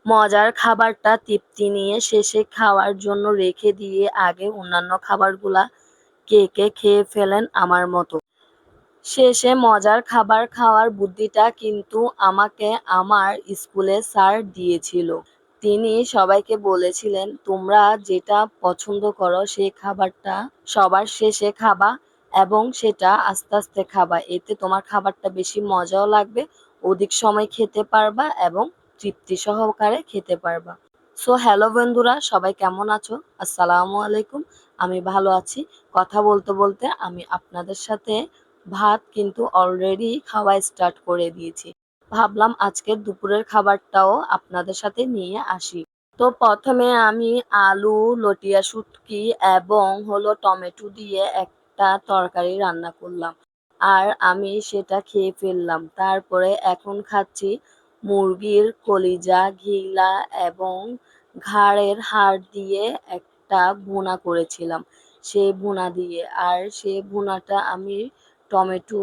মজার খাবারটা তৃপ্তি নিয়ে শেষে খাওয়ার জন্য রেখে দিয়ে আগে অন্যান্য খাবারগুলা কে কে খেয়ে ফেলেন আমার মতো। শেষে মজার খাবার খাওয়ার বুদ্ধিটা কিন্তু আমাকে আমার স্কুলে স্যার দিয়েছিল। তিনি সবাইকে বলেছিলেন, তোমরা যেটা পছন্দ করো সেই খাবারটা সবার শেষে খাবা এবং সেটা আস্তে আস্তে খাবা। এতে তোমার খাবারটা বেশি মজাও লাগবে, অধিক সময় খেতে পারবা এবং তৃপ্তি সহকারে খেতে পারবা। সো হ্যালো বন্ধুরা, সবাই কেমন আছো? আসসালামু আলাইকুম। আমি ভালো আছি। কথা বলতে বলতে আমি আপনাদের সাথে ভাত কিন্তু অলরেডি খাওয়া স্টার্ট করে দিয়েছি। ভাবলাম আজকের দুপুরের খাবারটাও আপনাদের সাথে নিয়ে আসি। তো প্রথমে আমি আলু, লটিয়া শুটকি এবং টমেটো দিয়ে একটা তরকারি রান্না করলাম। আর আমি সেটা খেয়ে ফেললাম। তারপরে এখন খাচ্ছি মুরগির কলিজা, ঘিলা এবং ঘাড়ের হাড় দিয়ে একটা ভুনা করেছিলাম। সেই ভুনা দিয়ে, আর সেই ভুনাটা আমি টমেটো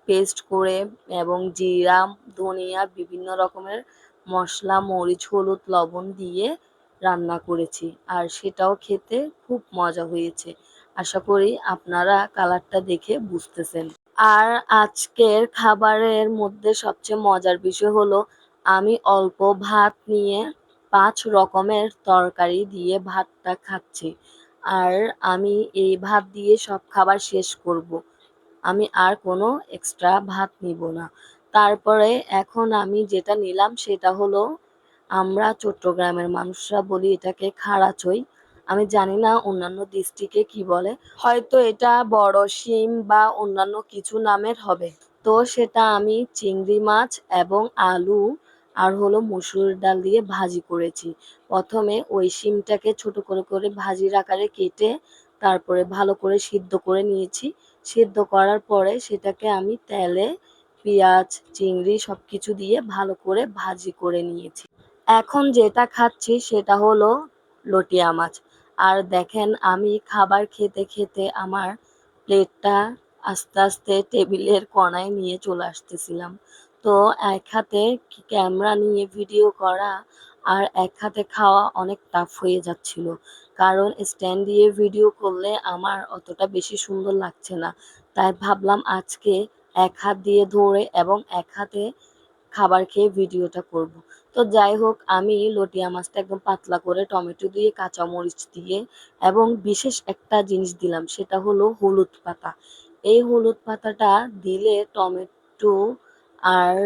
পেস্ট করে এবং জিরা, ধনিয়া, বিভিন্ন রকমের মশলা, মরিচ, হলুদ, লবণ দিয়ে রান্না করেছি। আর সেটাও খেতে খুব মজা হয়েছে। আশা করি আপনারা কালারটা দেখে বুঝতেছেন। আর আজকের খাবারের মধ্যে সবচেয়ে মজার বিষয় হলো আমি অল্প ভাত নিয়ে ৫ রকমের তরকারি দিয়ে ভাতটা খাচ্ছি। আর আমি এই ভাত দিয়ে সব খাবার শেষ করব। আমি আর কোনো এক্সট্রা ভাত নিব না। তারপরে এখন আমি যেটা নিলাম সেটা হলো, আমরা চট্টগ্রামের মানুষরা বলি এটাকে খাড়াছই। আমি জানি না অন্যান্য ডিস্ট্রিক্টে কি বলে। হয়তো এটা বড় শিম বা অন্যান্য কিছু নামের হবে। তো সেটা আমি চিংড়ি মাছ এবং আলু আর মসুর ডাল দিয়ে ভাজি করেছি। প্রথমে ওই শিমটাকে ছোট করে করে ভাজির আকারে কেটে তারপরে ভালো করে সিদ্ধ করে নিয়েছি। সিদ্ধ করার পরে সেটাকে আমি তেলে পেঁয়াজ, চিংড়ি সবকিছু দিয়ে ভালো করে ভাজি করে নিয়েছি। এখন যেটা খাচ্ছি সেটা হলো লটিয়া মাছ। আর দেখেন আমি খাবার খেতে খেতে আমার প্লেটটা আস্তে আস্তে টেবিলের কোণায় নিয়ে চলে আসতেছিলাম। তো এক হাতে ক্যামেরা নিয়ে ভিডিও করা আর এক হাতে খাওয়া অনেক টাফ হয়ে যাচ্ছিল। কারণ স্ট্যান্ড দিয়ে ভিডিও করলে আমার অতটা বেশি সুন্দর লাগছে না। তাই ভাবলাম আজকে এক হাত দিয়ে ধরে এবং এক হাতে খাবার খেয়ে ভিডিওটা করব। তো যাই হোক, আমি লটিয়া মাছটা একদম পাতলা করে টমেটো দিয়ে, কাঁচামরিচ দিয়ে এবং বিশেষ একটা জিনিস দিলাম, সেটা হলো হলুদ পাতা। এই হলুদ পাতাটা দিলে টমেটো আর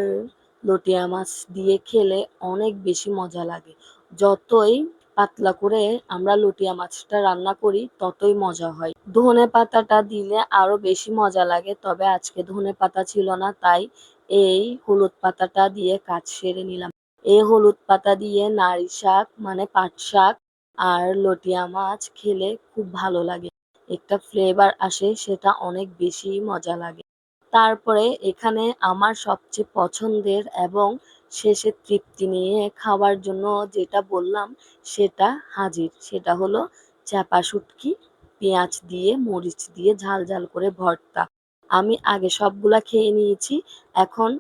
লটিয়া মাছ দিয়ে খেলে অনেক বেশি মজা লাগে। যতই পাতলা করে আমরা লটিয়া মাছটা রান্না করি ততই মজা হয়। ধনে পাতাটা দিলে আরো বেশি মজা লাগে, তবে আজকে ধনে পাতা ছিল না, তাই এই হলুদ পাতাটা দিয়ে কাজ সেরে নিলাম। এই হলুদ পাতা দিয়ে নারী শাক মানে পাট শাক আর লটিয়া মাছ খেলে খুব ভালো লাগে। একটা ফ্লেভার আসে, সেটা অনেক বেশি মজা লাগে। তারপরে এখানে আমার সবচেয়ে পছন্দের এবং শেষে তৃপ্তি নিয়ে খাওয়ার জন্য যেটা বললাম সেটা হাজির। সেটা হলো চাপা শুটকি, পেঁয়াজ দিয়ে, মরিচ দিয়ে ঝাল ঝাল করে ভর্তা। আমি আগে সবগুলা খেয়ে নিয়েছি। এখন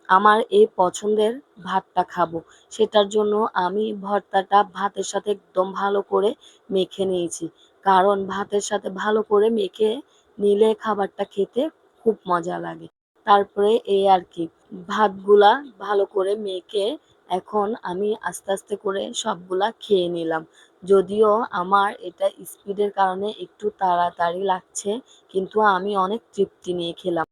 আমার এই পছন্দের ভাতটা খাবো। সেটার জন্য আমি ভর্তাটা ভাতের সাথে একদম ভালো করে মেখে নিয়েছি। কারণ ভাতের সাথে ভালো করে মেখে নিলে খাবারটা খেতে খুব মজা লাগে। তারপরে এই আর কি, ভাতগুলা ভালো করে মেখে এখন আমি আস্তে আস্তে করে সবগুলা খেয়ে নিলাম। যদিও আমার এটা স্পিডের কারণে একটু তাড়াতাড়ি লাগছে, কিন্তু আমি অনেক তৃপ্তি নিয়ে খেলাম।